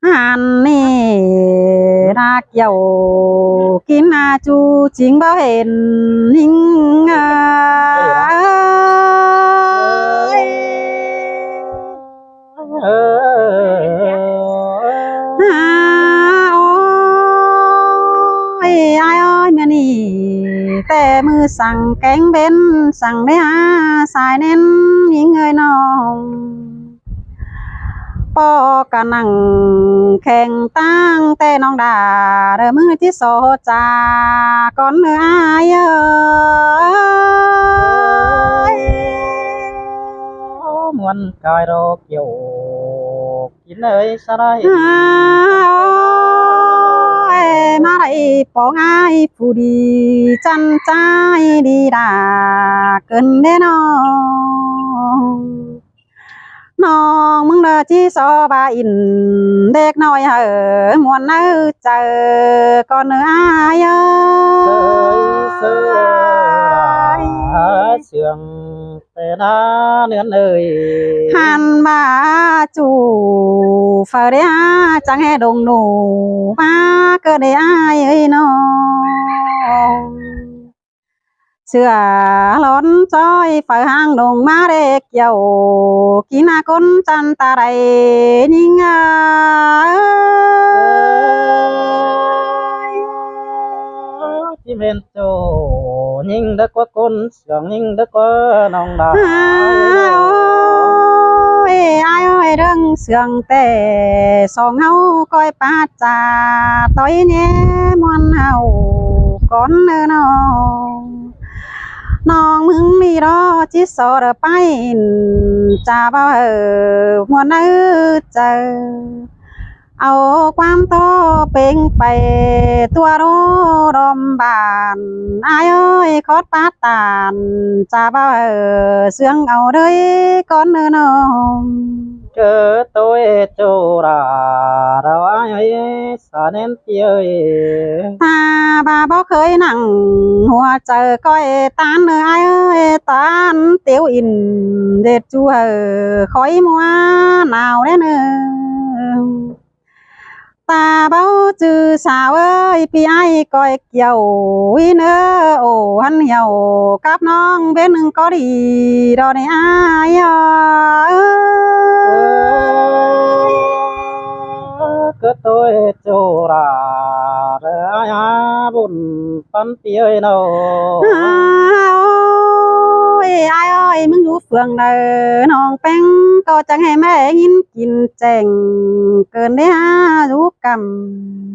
Hàn nè ra kiểu kín na chu chính bao hẹn ninh ơi ai ơi mẹ nì tè mưaสั่งcánh bênสั่งđấy xài nên những người nào pò cảนังแข่งตั้งแต่น้องดาเด้อมือที่โซจาก่อนเนื้ออายมวนกายเราเกี่ยวกินเลยสลายมาได้ปองอายผู้ดีจันใจดีดาเกินแน่นอนน้องมึงเด้อที่ซอบาอินเด็กน้อยมวนเนื้อเจอก่อนเนื้ออายเสื่องแต่น้าเนื้อเนยหันมาจูฝาเดียจังให้ดงหนูมาเกิดได้อายเอ้ยน้องเสื้อล้นจ้อยฝ่ายห้างดงมาเด็กเกี่ยวกินก้นจันตาไรนิ่งที่เมนโจยิงได้กว่าคนเสื่องยิงได้กว่าน้องดาไอ้เอ้ยเรื่องเสื่องแต่สองเฮาก้อยปาจาต้อยเนี้ยมวนเฮาก้อนเนื้อน้องน้องมึงมีรอจิสอดไปจ่าบ่มวนเนื้อเจอเอาความโตเป็นไปตัวรู้รมบานอายเอ้ยคอดปาตานจ่าบ่เสื่องเอาเลยก้อนเนื้อน้องเจอตัวโจราเราไอ้สาเน้นเตียตาบาบ่เคยนั่งหัวเจอก้อยตานเนื้อเอ้ยตานเตียวอินเด็ดจัวคอยมัวหนาวแน่เนื้อตาเบ้าจือสาวเอ้ยพี่ไอ้ก้อยเกี่ยววิเนื้อโอ้หันเหี่ยวกับน้องเบ้นหนึ่งก็ดีดอกในอายก็ตัวโจราเราไอ้บุญปันเตียเนาไอ้เอ้ยมึงอยู่เฟืองเด้อน้องแป้งก็จังให้แม่ยินกินแจงเกินได้รู้ก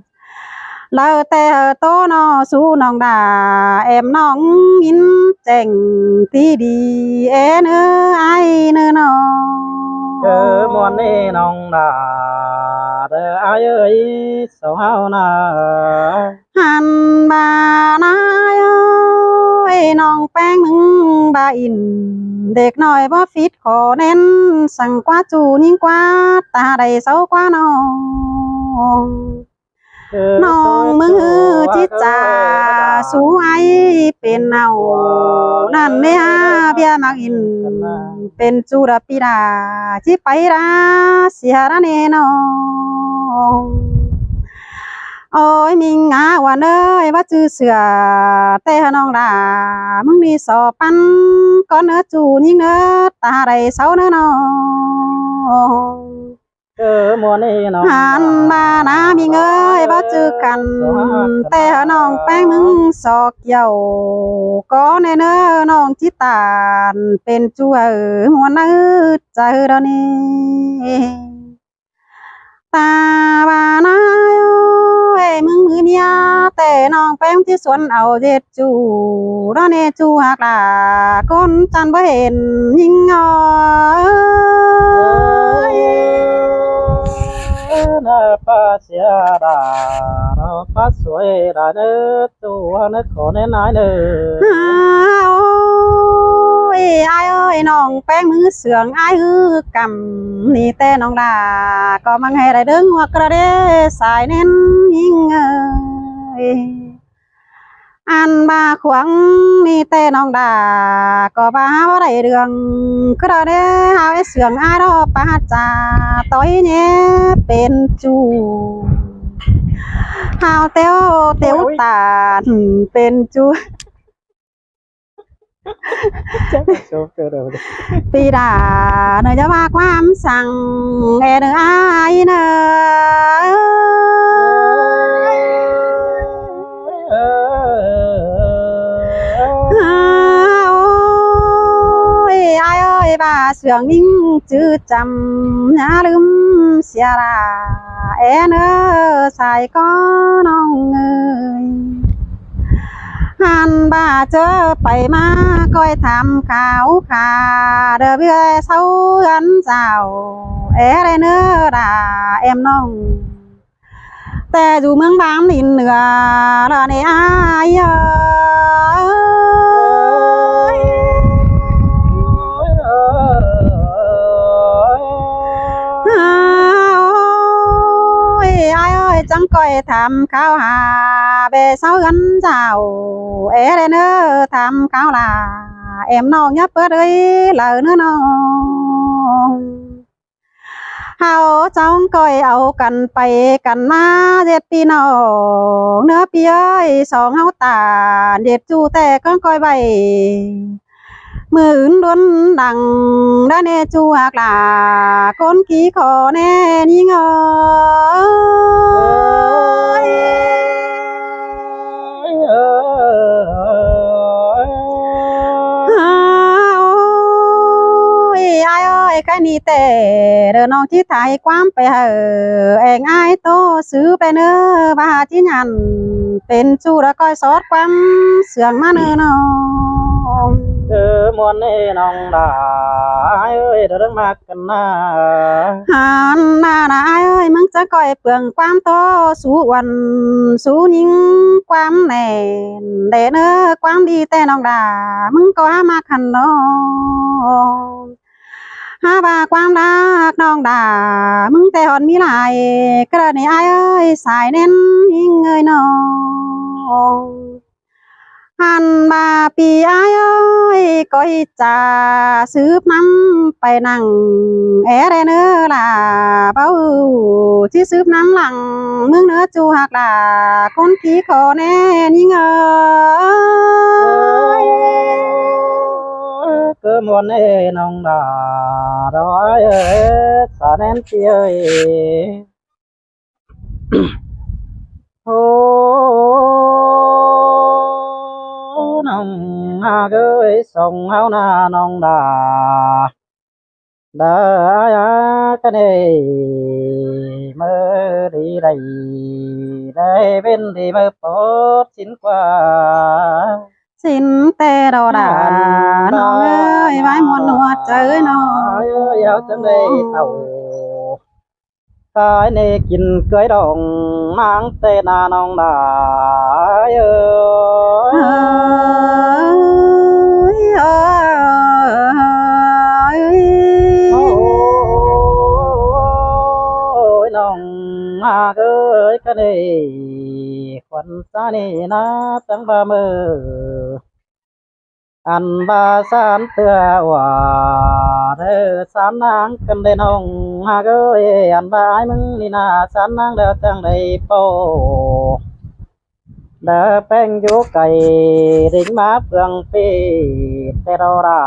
ำแล้วแต่โตนอสู้น้องดาแอมน้องยินแจงที่ดีเนื้อไอ้เนื้อน้องเจอมวนนี่น้องดาเด้อไอ้เอ้ยสาวเฮานาหันบานายเอ้ยน้องแป้งมึงบาอินเด็กน้อยบ่ฟิตขอเน้นสั่งกว่าจูยิ่งกว่าตาใดเศร้ากว่าน้องน้องมึงจิตจ่าสู้ไอเป็นเอานั่นเนี่ยเบียมักอินเป็นจูรปิดาจิไปราเสียระเนนองโอ้ยมิงวันเอ้ยว่าจื้อเสือแต่น้องดามึงมีสอปันก้อนเนื้อจูยิ่งเนื้อตาไรเศร้าเนื้อน้องเจอมวนนี่น้องหันมานามีเงยว่าจื้อกันแต่น้องแป้งมึงสอกเกี่ยวก็ในเนื้อน้องจิตานเป็นจูหัวเนื้อใจเรานี่ตาบานายมึงมือเนียแต่น้องแป้งที่สวนเอาเด็ดจูร้านเนจูหักลาคนจันบ่เห็นยิงนาป้าเสียดาเราป้าสวยดาเนื้อตัวเนื้อขอเนื้อนายเนื้อไอ้เอ้ยน้องแป้งมือเสืองไอ้ฮือกำนี่แต่น้องดาก็มังให้ได้ดึงหัวกระเดสายเน้นยิง อันบาขวางมีแต่น้องดาก็บ่าบ่ได้เรื่องก็ได้หาไว้เสื่องอายรอปาจาต้อยแน่เป็นจูหาวเตียวเตียวตาเป็นจู โชว์เกิดอะไร ปีดาเนยจะว่าความสั่งแอเนอายเนอายเอ้ยบ่าเสืองยิ่งจื้อจำอย่าลืมเสียราแอเนอใส่ก็น้องเอ้ยหันบ่าเจอไปมาก้อยทำข่าวขาเด้อเบี้ยเศร้ากันเจ้าแอไรเนอด่าแอมน้องแต่อยู่เมืองบางนินเหนือละเนี่ยอายจังก้อยทำข้าวหาเบเศร้ากันเจ้าเอไรเนอทำข้าวลาแอมน้องยับเปิดเลยเลยเนื้อน้องเฮาจ้องก้อยเอากันไปกันมาเด็ดปีน้องเนื้อปีเอ้ยสองเฮาตาเด็ดจูแต่ก้องก้อยใบมืออื่นล้วนดังได้เนจูหักลาคนขี้ขอแน่นี่เงยแค่นี้แต่เดินน้องที่ไทยความไปเหอเองไอ้โตซื้อไปเนอบาที่ยันเป็นจูแล้วก็ซอดความเสื่องมาเนอน้องมวนเอ้น้องดาเอ้ยเดินมากันนะหันหน้าหน้าเอ้ยมึงจะก่อยเปลืองความโตสู้วันสู้ยิงความแน่นเดเนอความดีแต่น้องดามึงก็หามาขันน้องหาบาความรักน้องดามึงแต่หอนมีหลายกระเนี่ยเอ้ยสายเน้นยิงเอ้ยน้องหันมาปีเอ้ยก้อยจะซื้อน้ำไปนั่งแอร์เนอล่ะเบ้าที่ซื้อน้ำหลังมึงเนื้อจูหักล่ะคนขี้ขอแน่ยิงเอ้ยcứ muốn ê nông đà đói xa nên chơi ô nông hà gơi sông hao na nông đà đã cái này mơ đi đây đây bên thì mơ bớt xin qua xin tê đồ đàน้องเอ้ยไว้มวนหัวเจอน้องเอ้ยเอาจังได้เต่าตายในกินเกยดองนางเตนาน้องดาเอ้ยโอ้ยน้องมาเกยกันเลยควันซานี่นะตั้งบามืออันบาสานเตือว่าเธอสามนางกันได้น้องหากเอ้ยอันบาไอ้มึงนี่นาสามนางเด้อจังได้โปเด้อแป้งอยู่ไก่ดิ่งมาเปลืองปีแต่เรารา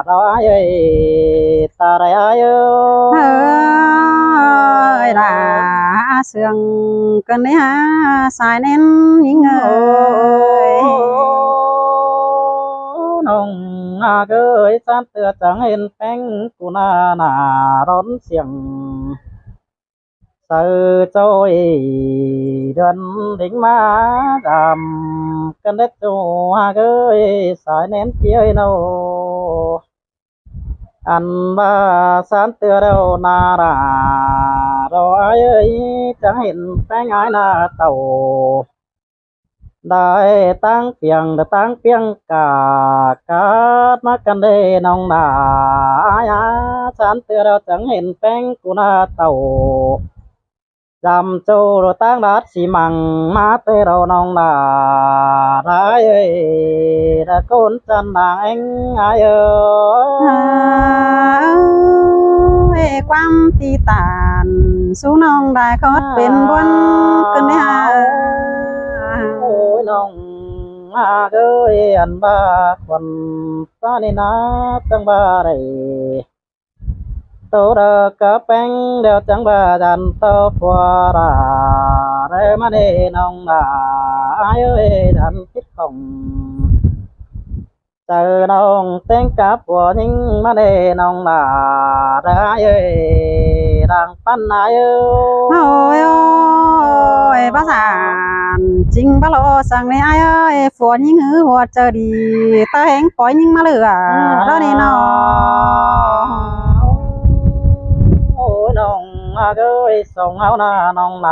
เราเอ้ยตาไรเอ้ยล่ะเสื่องกันได้ฮะสายเน้นยิงเอ้ยน้องเกยสานเตือจังเห็นแป้งกูนาหนาร้อนเสียงเสือโจยเดินดิ่งมาดำกันเด็ดจูเกยสายเน้นเพียโนอันบาสานเตือเรานาราเราเอ้ยจังเห็นแป้งไอ้นาเต่าได้ตั้งเปียงได้ตั้งเปียงกาดมากันได้น้องดาฉันเตือนเราจังเห็นแป้งกูนาเต่าจำโจเราตั้งรัดสีมังมาเตเราน้องดา ra đã côn chân nàng anh ai ơi ความตีตานสู้น้องได้คอดเป็นวันกันได้หา ôi nong ơi ăn ba quần ta nên na tăng ba đây tô đờ cá bánh đeo trắng ba đàn tô phua ra đây mà đi nong ai ơi đàn thích không từ nong tên cá của những mà đi nong ai ơi đang pan ai ôi ôi bác sản chính bác lộ sang này ai ơi phùa những hứa hoạt chờ đi ta hẹn cõi những má lửa đó đi nó ôi nong ơi sông áo na nong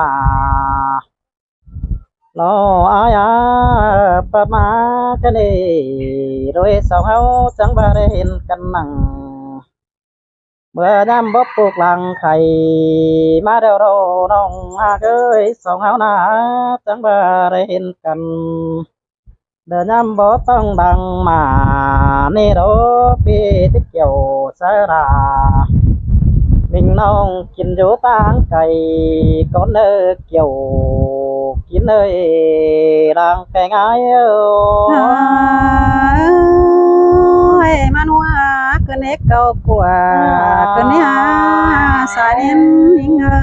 nó ai bắt má cái này rồi sông áo trắng ba đen cân nặng bữa năm bóp buộc làng khầy má đeo đầu nong ơi sông áo na trắng ba đen cân đờ năm bó tông đằng mà nê đó phía tích kiểu xa ra mình nong kín dỗ tang cày con ơ kiểu kín ơi đang cái ngái ơi mà nuôi cứ nét câu của cứ nét sai đến những ơi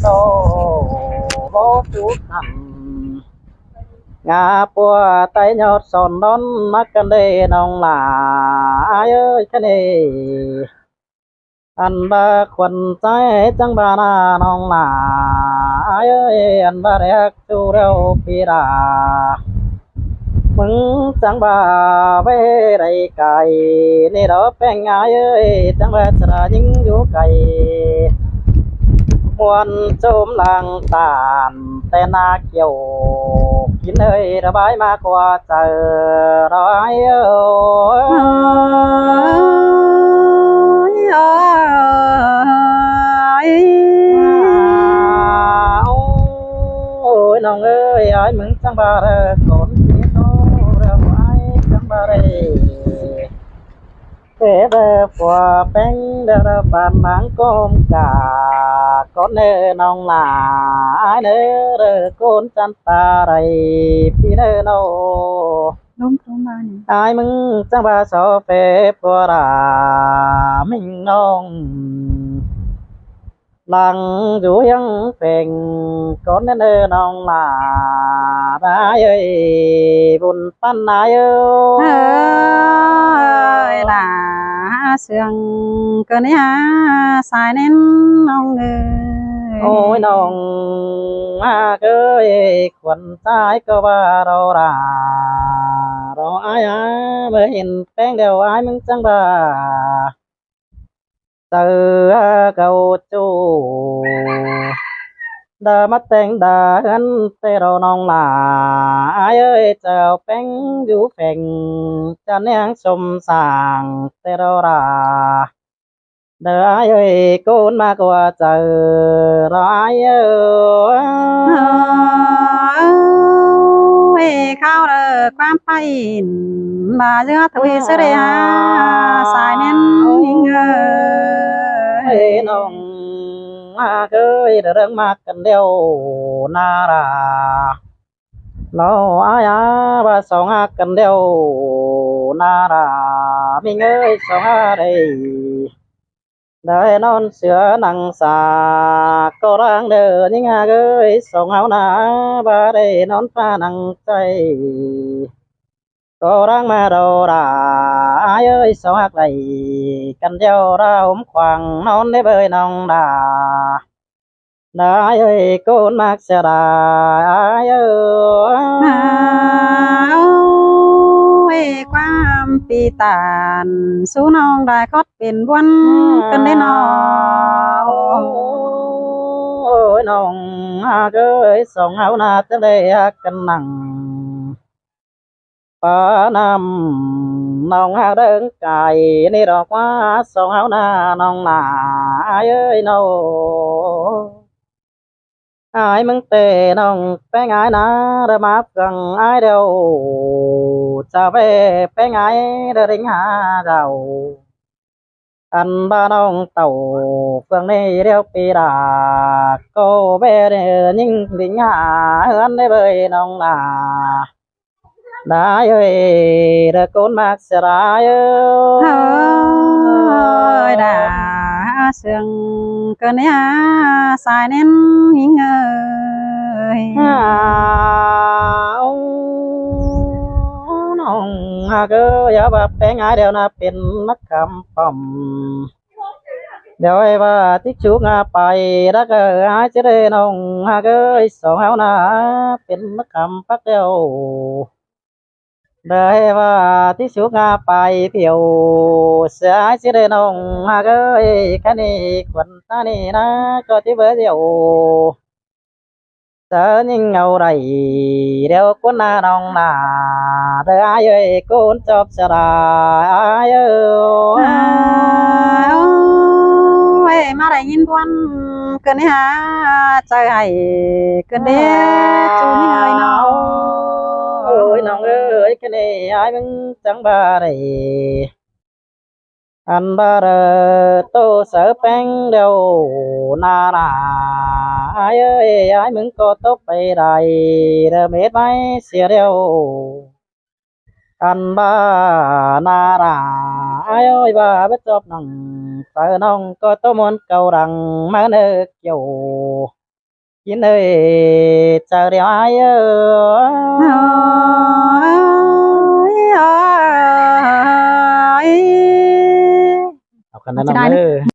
tô bó chú thầm ngà bùa tay nhọt sòn đón mắt cần đây nong ai ơi cái này ăn ba quần trái trắng ba na nong ai ơi ăn ba đẹp chu rêu pi đà mừng trắng ba về đây cày nè đó bèn ai ơi trắng ba sờ những vũ cày muôn chôm làng tàn tên na kiều kín ơi đã bái ma qua chờ đó ai ôi nong ơi ai mừng trắng ba ra con phía tô ra ai trắng ba đây thế về qua bánh ra bàn máng cơm cả con nè nong ai nè rồi con chăn ta đây phi nè nô đúng đúng ba này ai mừng trắng ba so phê qua ra mình nong lăng rủ yang phèn con nè nong ai ơi buồn pan ai ơi là sương cơ này sai nên ông người ôi nong ơi quần trái cơ ba đâu ra đâu ai mới nhìn bén đều ai mừng trắng ba từ cầu chu đa mắt tên đa gắn tê đồ nong ai ơi chào bén vũ phèn cha nén xôm sàng tê đồ ra đờ ai ơi con ma qua chờ đó ai ơi khao đờ quan phải mà giữa tuổi xưa đây sai nên những ơi nong ơi đờ răng ma cần đeo na ra nó ai ba song cần đeo na ra mình ơi song đây đời non sữa nằng xà có đang đờ những ơi song áo na ba đây non pha nằng tay có đang mà đầu đà ai ơi song hạc này cần đeo ra ốm khoang non để bơi nong đà ai ơi con mắc xe đà ai ơiความปีตานสู้น้องได้คอดเป็นวันกันได้นอ ôi nong ơi song áo na tới đây cân nặng ba năm nong đơn cài ni đỏ quá song áo na nong ai ơi nâu ai mừng tề nong bé ngái ná đơ má phẳng ai đâu cha về bé ngái đơ đính hà giàu ăn ba nong tàu phượng này đeo pi đà cô bé đơ nhưng đính hà hơn đấy bơi nong là đã ơi đơ côn mạc sẽ ra ơi ơi đã sương cơn á xài nên nghinh ơi nong cơ ya ba bé ngái đều naเป็นนักคำปั๊มเดี๋ยวไอ้ว่าที่ชูงาไปรักเออหาจะได้น้องเอ้ยสองเฮานะเป็นนักคำพักเดียวได้ว่าที่ชูงาไปเที่ยวเสียจะได้น้องเอ้ยแค่นี้คนตานี่นะก็ที่เบอร์เดียว tớ nhìn ngầu đầy đeo cuốn na nong nà đỡ ai ơi cuốn chọc sẽ là ai ơi ôi mà đại nhìn quan cơn ha trời hay cơn đế chú đi hơi nó ôi nong ơi cái này ai vẫn chẳng ba này anh ba rờ tô sợ bánh đâu na na ai ơi ai mừng có tốt bay đầy đờ mệt máy xìa đeo anh ba na na ai ơi ba biết chọc nằng sợ nong có tô muốn cầu rằng má nước chiều chín ơi chờ đeo ai ơi ơiเอากันนะน้องเอ้ย